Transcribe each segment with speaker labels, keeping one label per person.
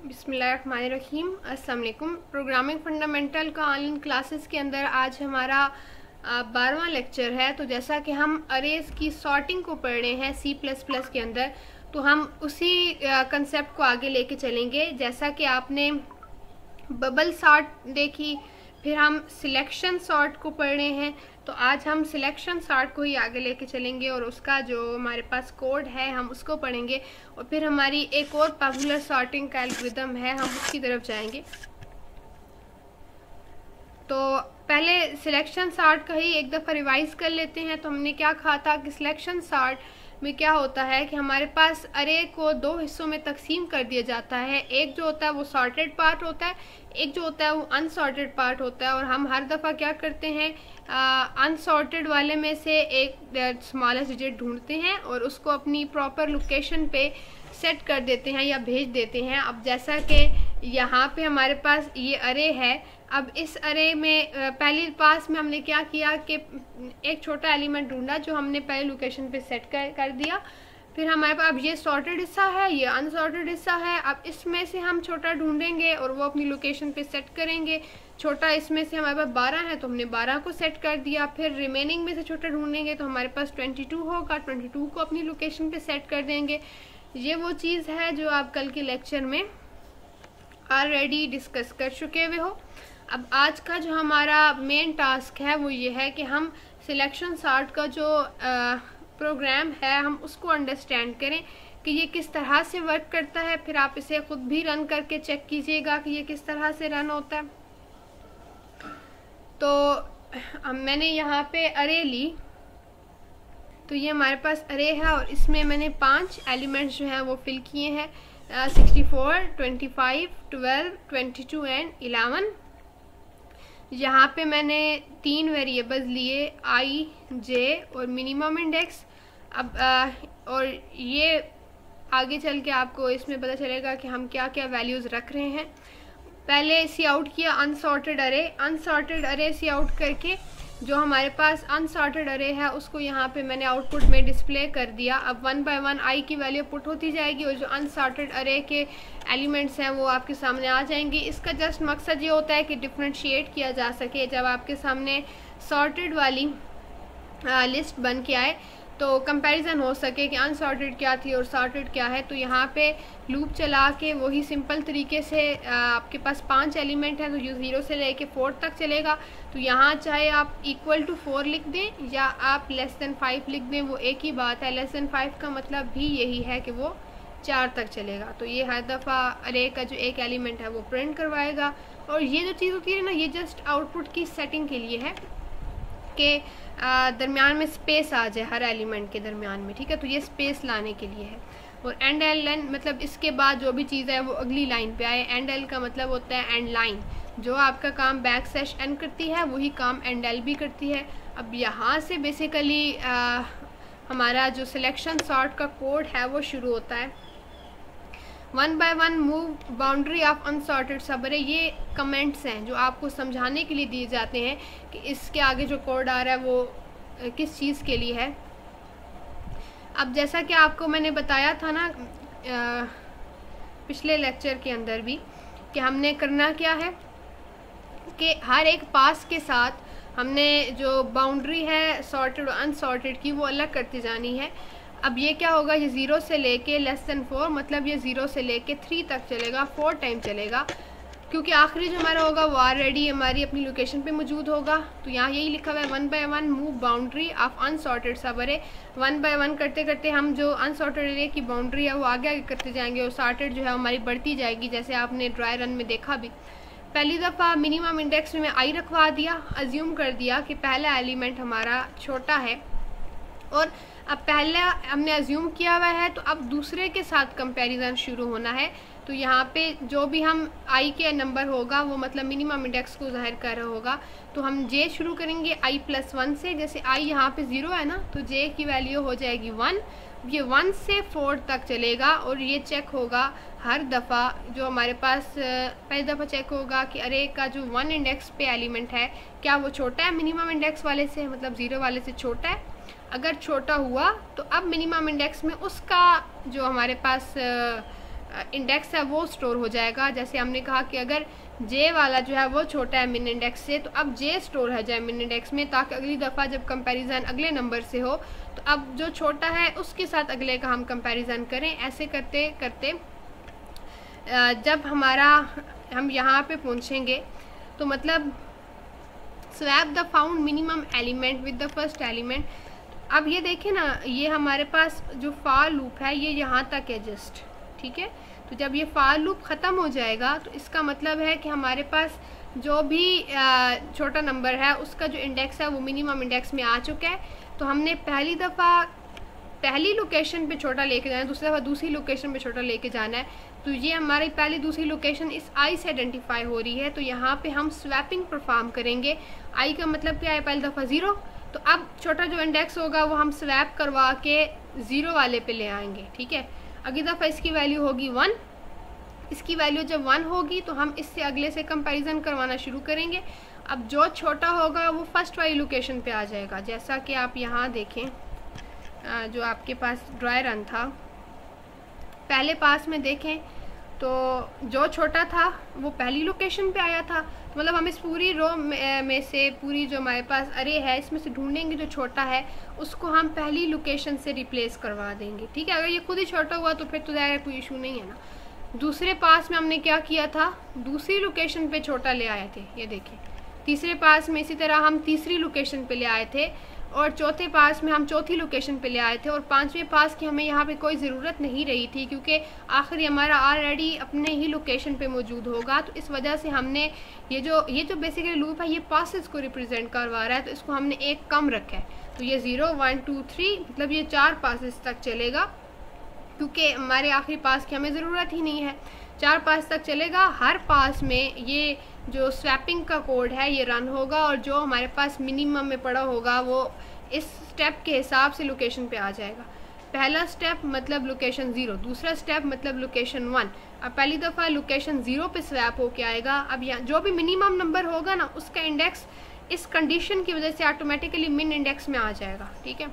Speaker 1: बिस्मिल्लाहिर्रहमानिर्रहीम। अस्सलाम वालेकुम। प्रोग्रामिंग फंडामेंटल का ऑनलाइन क्लासेस के अंदर आज हमारा 12वां लेक्चर है। तो जैसा कि हम अरेज की सॉर्टिंग को पढ़ रहे हैं C++ के अंदर, तो हम उसी कंसेप्ट को आगे लेके चलेंगे। जैसा कि आपने बबल सॉर्ट देखी, फिर हम सिलेक्शन सॉर्ट को पढ़ रहे हैं, तो आज हम सिलेक्शन सॉर्ट को ही आगे लेके चलेंगे और उसका जो हमारे पास कोड है हम उसको पढ़ेंगे और फिर हमारी एक और पॉपुलर सॉर्टिंग का एल्गोरिथम है, हम उसकी तरफ जाएंगे। तो पहले सिलेक्शन सॉर्ट का ही एक दफ़ा रिवाइज कर लेते हैं। तो हमने क्या कहा था कि सिलेक्शन सॉर्ट में क्या होता है कि हमारे पास अरे को दो हिस्सों में तकसीम कर दिया जाता है। एक जो होता है वो सॉर्टेड पार्ट होता है, एक जो होता है वो अनसॉर्टेड पार्ट होता है। और हम हर दफ़ा क्या करते हैं, अनसॉर्टेड वाले में से एक स्मॉलेस्ट डिजिट ढूंढते हैं और उसको अपनी प्रॉपर लोकेशन पे सेट कर देते हैं या भेज देते हैं। अब जैसा कि यहाँ पे हमारे पास ये अरे है, अब इस अरे में पहली पास में हमने क्या किया कि एक छोटा एलिमेंट ढूंढा जो हमने पहले लोकेशन पे सेट कर दिया। फिर हमारे पास अब ये सॉर्टेड हिस्सा है, ये अनसॉर्टेड हिस्सा है। अब इसमें से हम छोटा ढूंढेंगे और वो अपनी लोकेशन पे सेट करेंगे। छोटा इसमें से हमारे पास 12 है तो हमने 12 को सेट कर दिया। फिर रिमेनिंग में से छोटा ढूंढेंगे तो हमारे पास 22 होगा, 22 को अपनी लोकेशन पे सेट कर देंगे। ये वो चीज़ है जो आप कल के लेक्चर में ऑलरेडी डिस्कस कर चुके हुए हो। अब आज का जो हमारा मेन टास्क है वो ये है कि हम सिलेक्शन सॉर्ट का जो प्रोग्राम है हम उसको अंडरस्टैंड करें कि ये किस तरह से वर्क करता है। फिर आप इसे खुद भी रन करके चेक कीजिएगा कि ये किस तरह से रन होता है। तो मैंने यहाँ पे अरे ली, तो ये हमारे पास अरे है और इसमें मैंने 5 एलिमेंट्स जो हैं वो फिल किए हैं, 64, 25, 12, 22 एंड 11। यहाँ पे मैंने 3 वेरिएबल्स लिए, i, j और मिनिमम इंडेक्स। अब और ये आगे चल के आपको इसमें पता चलेगा कि हम क्या क्या वैल्यूज़ रख रहे हैं। पहले सी आउट किया अनसॉर्टेड अरे सी आउट करके जो हमारे पास अनसॉर्टेड अरे है उसको यहाँ पे मैंने आउटपुट में डिस्प्ले कर दिया। अब 1 बाय 1 आई की वैल्यू पुट होती जाएगी और जो अनसॉर्टेड अरे के एलिमेंट्स हैं वो आपके सामने आ जाएंगी। इसका जस्ट मकसद ये होता है कि डिफ्रेंशिएट किया जा सके। जब आपके सामने सॉर्टेड वाली लिस्ट बन के आए तो कंपैरिजन हो सके कि अनसॉर्टेड क्या थी और सॉर्टेड क्या है। तो यहाँ पे लूप चला के वही सिंपल तरीके से आपके पास 5 एलिमेंट हैं तो ये 0 से लेके 4 तक चलेगा। तो यहाँ चाहे आप इक्वल टू 4 लिख दें या आप लेस देन 5 लिख दें, वो एक ही बात है। लेस देन 5 का मतलब भी यही है कि वो 4 तक चलेगा। तो ये हर दफ़ा अरे का जो एक एलिमेंट है वो प्रिंट करवाएगा। और ये जो चीज़ होती है ना, ये जस्ट आउटपुट की सेटिंग के लिए है कि दरमियान में स्पेस आ जाए हर एलिमेंट के दरमियान में, ठीक है। तो ये स्पेस लाने के लिए है। और एंड एल मतलब इसके बाद जो भी चीज़ है वो अगली लाइन पे आए। एंड एल का मतलब होता है एंड लाइन। जो आपका काम बैक स्लैश एन करती है वही काम एंड एल भी करती है। अब यहाँ से बेसिकली हमारा जो सिलेक्शन सॉर्ट का कोड है वो शुरू होता है। 1 by 1 move boundary of unsorted sub array, ये कमेंट्स हैं जो आपको समझाने के लिए दिए जाते हैं कि इसके आगे जो कोड आ रहा है वो किस चीज़ के लिए है। अब जैसा कि आपको मैंने बताया था ना पिछले लेक्चर के अंदर भी कि हमने करना क्या है कि हर एक पास के साथ हमने जो बाउंड्री है सॉर्टेड और अनसॉर्टेड की वो अलग करती जानी है। अब ये क्या होगा, ये 0 से लेके लेस देन 4 मतलब ये 0 से लेके 3 तक चलेगा, 4 टाइम चलेगा, क्योंकि आखिरी जो हमारा होगा वो ऑलरेडी हमारी अपनी लोकेशन पे मौजूद होगा। तो यहाँ यही लिखा हुआ है 1 by 1 move boundary of unsorted sub array. 1 by 1 करते करते हम जो अनसॉर्टेड अरे की बाउंड्री है वो आगे आगे करते जाएंगे और सॉर्टेड जो है हमारी बढ़ती जाएगी, जैसे आपने ड्राई रन में देखा भी। पहली दफ़ा मिनिमम इंडेक्स में आई रखवा दिया, अज्यूम कर दिया कि पहला एलिमेंट हमारा छोटा है और अब पहले हमने अज्यूम किया हुआ है तो अब दूसरे के साथ कंपैरिजन शुरू होना है। तो यहाँ पे जो भी हम आई के नंबर होगा वो मतलब मिनिमम इंडेक्स को जाहिर कर रहा होगा। तो हम जे शुरू करेंगे i+1 से। जैसे आई यहाँ पे 0 है ना, तो जे की वैल्यू हो जाएगी 1। ये 1 से 4 तक चलेगा और ये चेक होगा हर दफ़ा जो हमारे पास पहली दफ़ा चेक होगा कि अरे का जो 1 इंडेक्स पे एलिमेंट है क्या वो छोटा है मिनिमम इंडेक्स वाले से, मतलब 0 वाले से छोटा है। अगर छोटा हुआ तो अब मिनिमम इंडेक्स में उसका जो हमारे पास इंडेक्स है वो स्टोर हो जाएगा। जैसे हमने कहा कि अगर जे वाला जो है वो छोटा है मिन इंडेक्स से, तो अब जे स्टोर हो जाए मिन इंडेक्स में, ताकि अगली दफ़ा जब कंपैरिजन अगले नंबर से हो तो अब जो छोटा है उसके साथ अगले का हम कंपैरिजन करें। ऐसे करते करते जब हम यहाँ पे पहुँचेंगे तो मतलब swap the found minimum element with the first element. अब ये देखें ना, ये हमारे पास जो फॉर लूप है ये यहाँ तक है जस्ट, ठीक है। तो जब ये फॉर लूप ख़त्म हो जाएगा तो इसका मतलब है कि हमारे पास जो भी छोटा नंबर है उसका जो इंडेक्स है वो मिनिमम इंडेक्स में आ चुका है। तो हमने पहली दफ़ा पहली लोकेशन पे छोटा लेके जाना है, दूसरी दफ़ा दूसरी लोकेशन पे छोटा लेके जाना है। तो ये हमारी पहली दूसरी लोकेशन इस आई से आइडेंटिफाई हो रही है। तो यहाँ पे हम स्वैपिंग परफॉर्म करेंगे। आई का मतलब क्या है, पहली दफ़ा 0, तो अब छोटा जो इंडेक्स होगा वो हम स्वैप करवा के 0 वाले पे ले आएंगे, ठीक है। अगली दफ़ा इसकी वैल्यू होगी 1, इसकी वैल्यू जब 1 होगी तो हम इससे अगले से कंपैरिजन करवाना शुरू करेंगे। अब जो छोटा होगा वो फर्स्ट वाली लोकेशन पे आ जाएगा। जैसा कि आप यहाँ देखें, जो आपके पास ड्राई रन था पहले पास में देखें तो जो छोटा था वो पहली लोकेशन पे आया था। तो मतलब हम इस पूरी रो में से पूरी जो हमारे पास अरे है इसमें से ढूंढेंगे जो छोटा है उसको हम पहली लोकेशन से रिप्लेस करवा देंगे, ठीक है। अगर ये खुद ही छोटा हुआ तो फिर तो ज़ाहिर कोई इशू नहीं है ना। दूसरे पास में हमने क्या किया था, दूसरी लोकेशन पे छोटा ले आए थे, ये देखें। तीसरे पास में इसी तरह हम तीसरी लोकेशन पे ले आए थे, और चौथे पास में हम चौथी लोकेशन पे ले आए थे, और पांचवें पास की हमें यहाँ पे कोई ज़रूरत नहीं रही थी क्योंकि आखिर हमारा ऑलरेडी अपने ही लोकेशन पे मौजूद होगा। तो इस वजह से हमने ये जो बेसिकली लूप है ये पासेस को रिप्रेजेंट करवा रहा है, तो इसको हमने एक कम रखा है। तो ये 0 1 2 3 मतलब ये 4 पासेस तक चलेगा, क्योंकि हमारे आखिरी पास की हमें ज़रूरत ही नहीं है। 4 पास तक चलेगा। हर पास में ये जो स्वैपिंग का कोड है ये रन होगा, और जो हमारे पास मिनिमम में पड़ा होगा वो इस स्टेप के हिसाब से लोकेशन पे आ जाएगा। पहला स्टेप मतलब लोकेशन 0, दूसरा स्टेप मतलब लोकेशन 1। अब पहली दफ़ा लोकेशन 0 पे स्वैप होके आएगा। अब यहाँ जो भी मिनिमम नंबर होगा ना उसका इंडेक्स इस कंडीशन की वजह से ऑटोमेटिकली मिन इंडेक्स में आ जाएगा, ठीक है।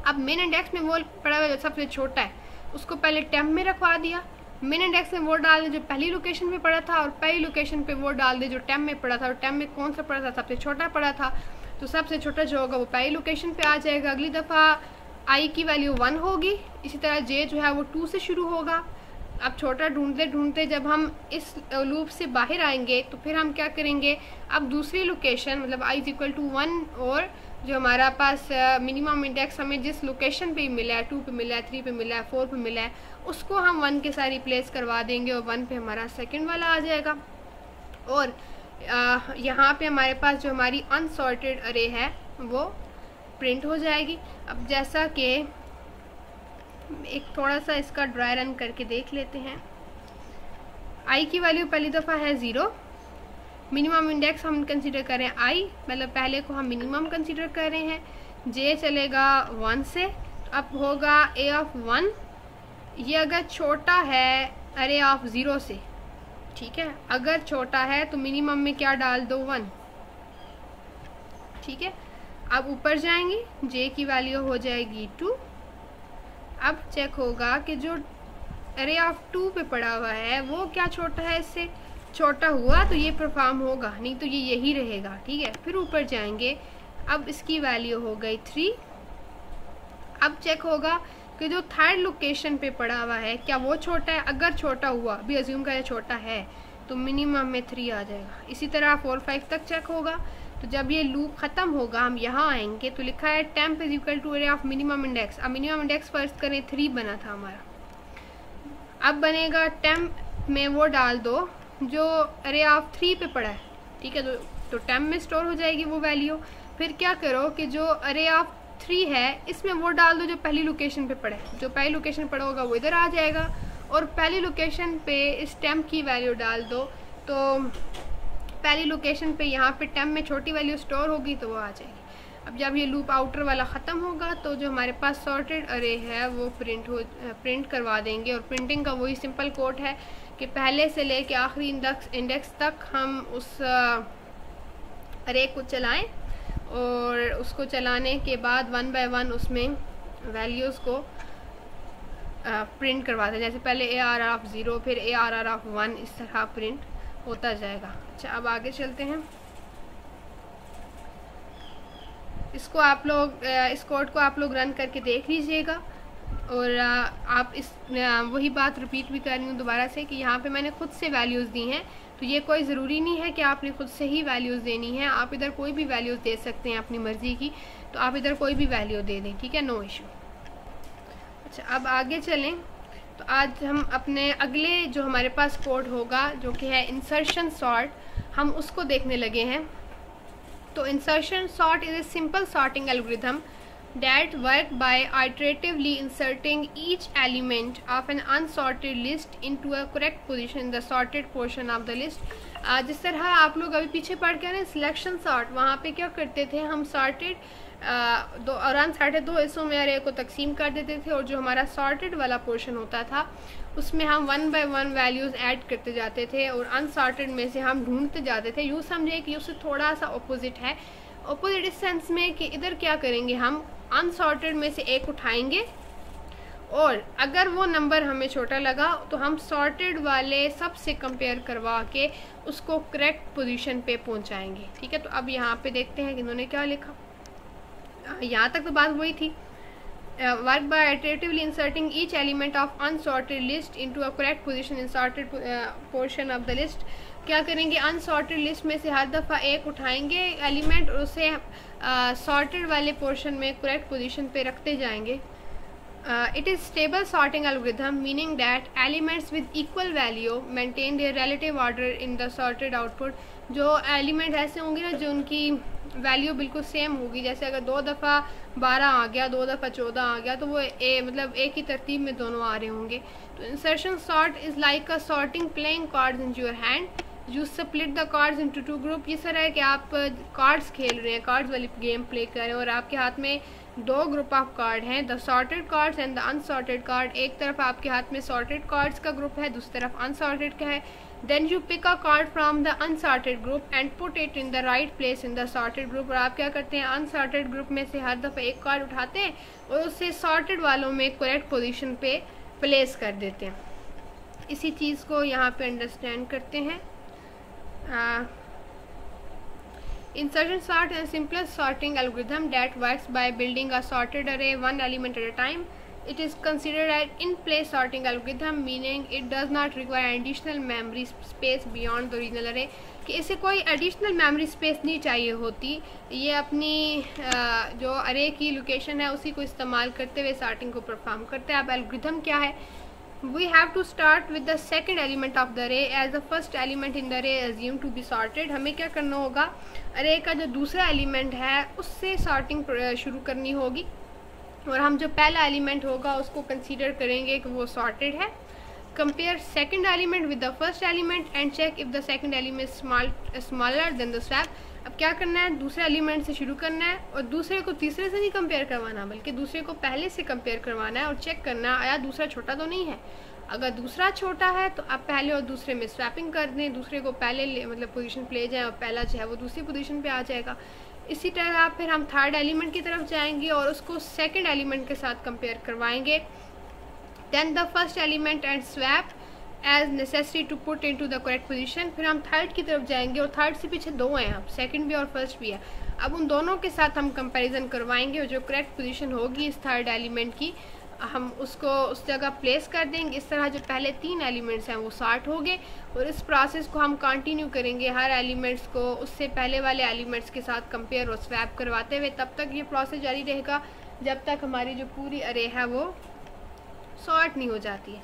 Speaker 1: अब मिन इंडेक्स में वो पड़ा हुआ जो सबसे छोटा है उसको पहले टेम्प में रखवा दिया, मिन इंडेक्स में वो डाल दे जो पहली लोकेशन पे पड़ा था, और पहली लोकेशन पे वो डाल दे जो टेम्प में पड़ा था, और टेम्प में कौन सा पड़ा था, सबसे छोटा पड़ा था। तो सबसे छोटा जो होगा वो पहली लोकेशन पे आ जाएगा। अगली दफ़ा आई की वैल्यू 1 होगी, इसी तरह जे जो है वो 2 से शुरू होगा। अब छोटा ढूंढते ढूंढते जब हम इस लूप से बाहर आएंगे तो फिर हम क्या करेंगे, अब दूसरी लोकेशन मतलब i = 1, और जो हमारा पास मिनिमम इंडेक्स हमें जिस लोकेशन पे मिला है, 2 पे मिला है, 3 पे मिला है, 4 पे मिला है, उसको हम 1 के साथ रिप्लेस करवा देंगे, और 1 पे हमारा सेकंड वाला आ जाएगा। और यहाँ पे हमारे पास जो हमारी अनसॉर्टेड अरे है वो प्रिंट हो जाएगी। अब जैसा कि एक थोड़ा सा इसका ड्राई रन करके देख लेते हैं। आई की वैल्यू पहली दफ़ा है 0, मिनिमम इंडेक्स हम कंसीडर करें i, मतलब पहले को हम मिनिमम कंसीडर कर रहे हैं। जे चलेगा 1 से, तो अब होगा a ऑफ 1, ये अगर छोटा है अरे ऑफ 0 से, ठीक है। अगर छोटा है तो मिनिमम में क्या डाल दो 1, ठीक है। अब ऊपर जाएंगे, जे की वैल्यू हो जाएगी 2। अब चेक होगा कि जो अरे ऑफ 2 पे पड़ा हुआ है वो क्या छोटा है, इससे छोटा हुआ तो ये परफॉर्म होगा, नहीं तो ये यही रहेगा, ठीक है। फिर ऊपर जाएंगे, अब इसकी वैल्यू हो गई 3। अब चेक होगा कि जो थर्ड लोकेशन पे पड़ा हुआ है क्या वो छोटा है। अगर छोटा हुआ, भी अज्यूम का छोटा है, तो मिनिमम में 3 आ जाएगा। इसी तरह 4 5 तक चेक होगा। तो जब ये लूप ख़त्म होगा हम यहाँ आएंगे तो लिखा है टेम्प = अरे ऑफ मिनिमम इंडेक्स। अब मिनिमम इंडेक्स फर्स्ट करें 3 बना था हमारा, अब बनेगा टेम्प में वो डाल दो जो अरे ऑफ 3 पे पड़ा है, ठीक है। तो टेम्प में स्टोर हो जाएगी वो वैल्यू। फिर क्या करो कि जो अरे ऑफ 3 है इसमें वो डाल दो जो पहली लोकेशन पे पड़ा है, जो पहली लोकेशन पड़ा होगा वो इधर आ जाएगा, और पहली लोकेशन पे इस टेम्प की वैल्यू डाल दो। तो पहली लोकेशन पे यहाँ पे टेम्प में छोटी वैल्यू स्टोर होगी तो वो आ जाएगी। अब जब ये लूप आउटर वाला ख़त्म होगा तो जो हमारे पास सॉर्टेड अरे है वो प्रिंट करवा देंगे। और प्रिंटिंग का वही सिंपल कोड है कि पहले से लेके आखिरी इंडेक्स तक हम उस अरे को चलाएं, और उसको चलाने के बाद 1 बाय 1 उसमें वैल्यूज़ को प्रिंट करवाते हैं। जैसे पहले ARR ऑफ 0 फिर ARR ऑफ 1, इस तरह प्रिंट होता जाएगा। अच्छा, अब आगे चलते हैं। इसको आप लोग इस कोड को आप लोग रन करके देख लीजिएगा। और आप इस वही बात रिपीट भी कर रही हूँ दोबारा से कि यहाँ पे मैंने खुद से वैल्यूज़ दी हैं, तो ये कोई ज़रूरी नहीं है कि आपने खुद से ही वैल्यूज़ देनी है। आप इधर कोई भी वैल्यूज़ दे सकते हैं अपनी मर्ज़ी की, तो आप इधर कोई भी वैल्यू दे दें, ठीक है, नो इशू। अच्छा, अब आगे चलें। तो आज हम अपने अगले जो हमारे पास कोड होगा जो कि है इंसर्शन सॉर्ट, हम उसको देखने लगे हैं। तो insertion sort is a simple sorting algorithm that work by iteratively inserting each element of an unsorted list into a correct position in the sorted portion of the list। जिस तरह आप लोग अभी पीछे पढ़ के ना सिलेक्शन सॉर्ट, वहाँ पे क्या करते थे, हम सॉर्टेड दो और अनसॉर्टेड दो हिस्सों में अरे को तकसीम कर देते थे, और जो हमारा सॉर्टेड वाला पोर्शन होता था उसमें हम 1 by 1 वैल्यूज़ ऐड करते जाते थे, और अनसॉर्टेड में से हम ढूंढते जाते थे। यूँ समझे कि उससे थोड़ा सा अपोजिट है। अपोजिट इस सेंस में कि इधर क्या करेंगे, हम अनसॉर्टेड में से एक उठाएंगे, और अगर वो नंबर हमें छोटा लगा तो हम सॉर्टेड वाले सबसे कंपेयर करवा के उसको करेक्ट पोजीशन पे पहुंचाएंगे, ठीक है। तो अब यहाँ पे देखते हैं कि इन्होंने क्या लिखा। यहाँ तक तो बात वही थी। Work by iteratively inserting each element of unsorted list into a correct position in sorted portion of the list. क्या करेंगे, अनसॉर्टेड लिस्ट में से हर दफ़ा एक उठाएंगे एलिमेंट और उसे सॉर्टेड वाले पोर्शन में करेक्ट पोजीशन पे रखते जाएंगे। It is stable sorting algorithm meaning that elements with equal value maintain their relative order in the sorted output. जो एलिमेंट ऐसे होंगे ना जो उनकी वैल्यू बिल्कुल सेम होगी, जैसे अगर 2 दफ़ा 12 आ गया, 2 दफ़ा 14 आ गया, तो वो मतलब एक ही तरतीब में दोनों आ रहे होंगे। तो insertion sort is like a sorting playing cards in your hand. You split the cards into 2 group. ये सर है कि आप कार्ड्स खेल रहे हैं, कार्ड्स वाली गेम प्ले कर रहे हैं, और आपके हाथ में 2 ग्रुप ऑफ कार्ड हैं, the sorted cards and the unsorted card. एक तरफ आपके हाथ में सॉर्टेड कार्ड्स का ग्रुप है, दूसरी तरफ अनसॉर्टेड का है। Then you pick a card from the unsorted group and put it in the right place in the sorted group. और आप क्या करते हैं, अनसॉर्टेड ग्रुप में से हर दफ़ा एक कार्ड उठाते हैं और उसे सॉर्टेड वालों में करेक्ट पोजीशन पे प्लेस कर देते हैं। इसी चीज़ को यहाँ पे अंडरस्टैंड करते हैं। Insertion sort is the simplest sorting algorithm that works by building a sorted array one element at a time. It is considered an in-place sorting algorithm, meaning it does not require additional memory space beyond the original array. कि इसे कोई additional memory space नहीं चाहिए होती, ये अपनी जो अरे की लोकेशन है उसी को इस्तेमाल करते हुए सॉर्टिंग को परफॉर्म करते हैं। अब एल्गोरिथम क्या है, we have to start with the second element of the array as the first element in the array assumed to be sorted। हमें क्या करना होगा, अरे का जो दूसरा एलिमेंट है उससे सॉर्टिंग शुरू करनी होगी, और हम जो पहला एलिमेंट होगा उसको कंसीडर करेंगे कि वो सॉर्टेड है। Compare second element with the first element and check if the second element smaller than the swap. अब क्या करना है, दूसरे एलिमेंट से शुरू करना है और दूसरे को तीसरे से नहीं कंपेयर करवाना, बल्कि दूसरे को पहले से कंपेयर करवाना है और चेक करना आया दूसरा छोटा तो नहीं है। अगर दूसरा छोटा है तो आप पहले और दूसरे में स्वैपिंग कर दें, दूसरे को पहले मतलब पोजीशन पे ले जाएं और पहला जो है वो दूसरी पोजीशन पे आ जाएगा। इसी तरह फिर हम थर्ड एलिमेंट की तरफ जाएंगे और उसको सेकंड एलिमेंट के साथ कंपेयर करवाएंगे। Then the first element and swap as necessary to put into the correct position. फिर हम थर्ड की तरफ जाएंगे और थर्ड से पीछे 2 हैं, अब सेकंड भी और फर्स्ट भी है। अब उन दोनों के साथ हम कंपैरिजन करवाएंगे और जो करेक्ट पोजीशन होगी इस थर्ड एलिमेंट की हम उसको उस जगह प्लेस कर देंगे। इस तरह जो पहले 3 एलिमेंट्स हैं वो सॉर्ट हो गए, और इस प्रोसेस को हम कंटिन्यू करेंगे हर एलिमेंट्स को उससे पहले वाले एलिमेंट्स के साथ कंपेयर और स्वैप करवाते हुए। तब तक ये प्रोसेस जारी रहेगा जब तक हमारी जो पूरी अरे है वो सॉर्ट नहीं हो जाती है।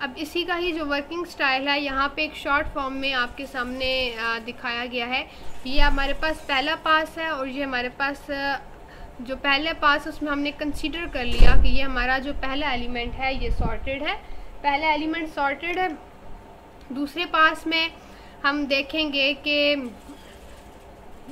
Speaker 1: अब इसी का ही जो वर्किंग स्टाइल है यहाँ पे एक शॉर्ट फॉर्म में आपके सामने दिखाया गया है। ये हमारे पास पहला पास है, और ये हमारे पास जो पहले पास उसमें हमने कंसीडर कर लिया कि ये हमारा जो पहला एलिमेंट है ये सॉर्टेड है, पहला एलिमेंट सॉर्टेड है। दूसरे पास में हम देखेंगे कि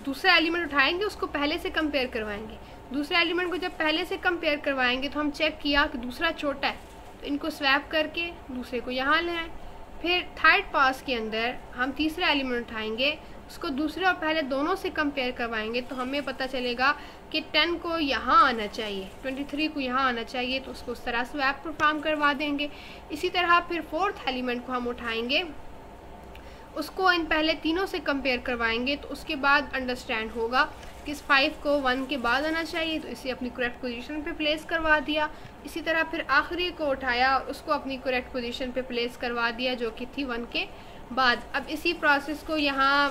Speaker 1: दूसरा एलिमेंट उठाएंगे उसको पहले से कंपेयर करवाएंगे। दूसरे एलिमेंट को जब पहले से कंपेयर करवाएंगे तो हम चेक किया कि दूसरा छोटा है तो इनको स्वैप करके दूसरे को यहाँ ले आए। फिर थर्ड पास के अंदर हम तीसरा एलिमेंट उठाएंगे, उसको दूसरे और पहले दोनों से कंपेयर करवाएंगे तो हमें पता चलेगा कि 10 को यहाँ आना चाहिए, 23 को यहाँ आना चाहिए, तो उसको उस तरह स्वैप परफॉर्म करवा देंगे। इसी तरह फिर फोर्थ एलिमेंट को हम उठाएंगे, उसको इन पहले तीनों से कंपेयर करवाएंगे तो उसके बाद अंडरस्टैंड होगा कि इस 5 को 1 के बाद आना चाहिए, तो इसे अपनी करेक्ट पोजीशन पे प्लेस करवा दिया। इसी तरह फिर आखिरी को उठाया और उसको अपनी करेक्ट पोजीशन पे प्लेस करवा दिया जो कि थी 1 के बाद। अब इसी प्रोसेस को यहाँ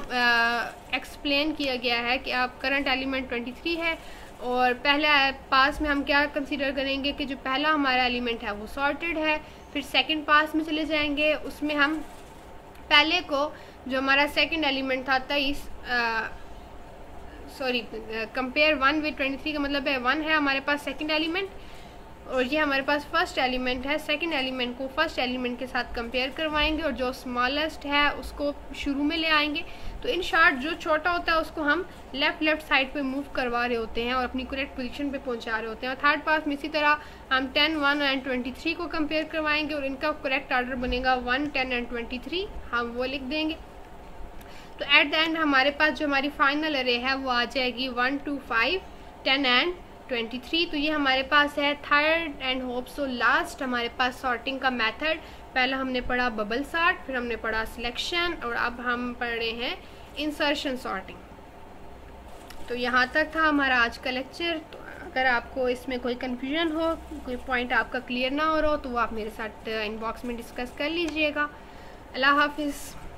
Speaker 1: एक्सप्लेन किया गया है कि अब करंट एलिमेंट 23 है और पहले पास में हम क्या कंसीडर करेंगे कि जो पहला हमारा एलिमेंट है वो सॉर्टेड है। फिर सेकंड पास में चले जाएंगे, उसमें हम पहले को जो हमारा सेकंड एलिमेंट था 23 कंपेयर 1 विद 23 का मतलब है 1 है हमारे पास सेकंड एलिमेंट और ये हमारे पास फर्स्ट एलिमेंट है। सेकंड एलिमेंट को फर्स्ट एलिमेंट के साथ कंपेयर करवाएंगे और जो स्मॉलेस्ट है उसको शुरू में ले आएंगे। तो इन शॉर्ट जो छोटा होता है उसको हम लेफ्ट साइड पे मूव करवा रहे होते हैं और अपनी करेक्ट पोजीशन पे पहुंचा रहे होते हैं। और थर्ड पास में इसी तरह हम 10, 1 एंड 23 को कंपेयर करवाएंगे और इनका करेक्ट ऑर्डर बनेगा 1, 10 एंड 23, हम वो लिख देंगे। तो एट द एंड हमारे पास जो हमारी फाइनल अरे है वो आ जाएगी 1, 2, 5, 10 एंड 23। तो ये हमारे पास है third and hope so last हमारे पास सॉर्टिंग का मेथड। पहला हमने पढ़ा बबल सॉर्ट, फिर हमने पढ़ा सिलेक्शन और अब हम पढ़ रहे हैं इंसर्शन सॉर्टिंग। तो यहाँ तक था हमारा आज का लेक्चर। तो अगर आपको इसमें कोई कन्फ्यूजन हो, कोई पॉइंट आपका क्लियर ना हो रहा हो तो वो आप मेरे साथ इनबॉक्स में डिस्कस कर लीजिएगा। अल्लाह हाफिज़।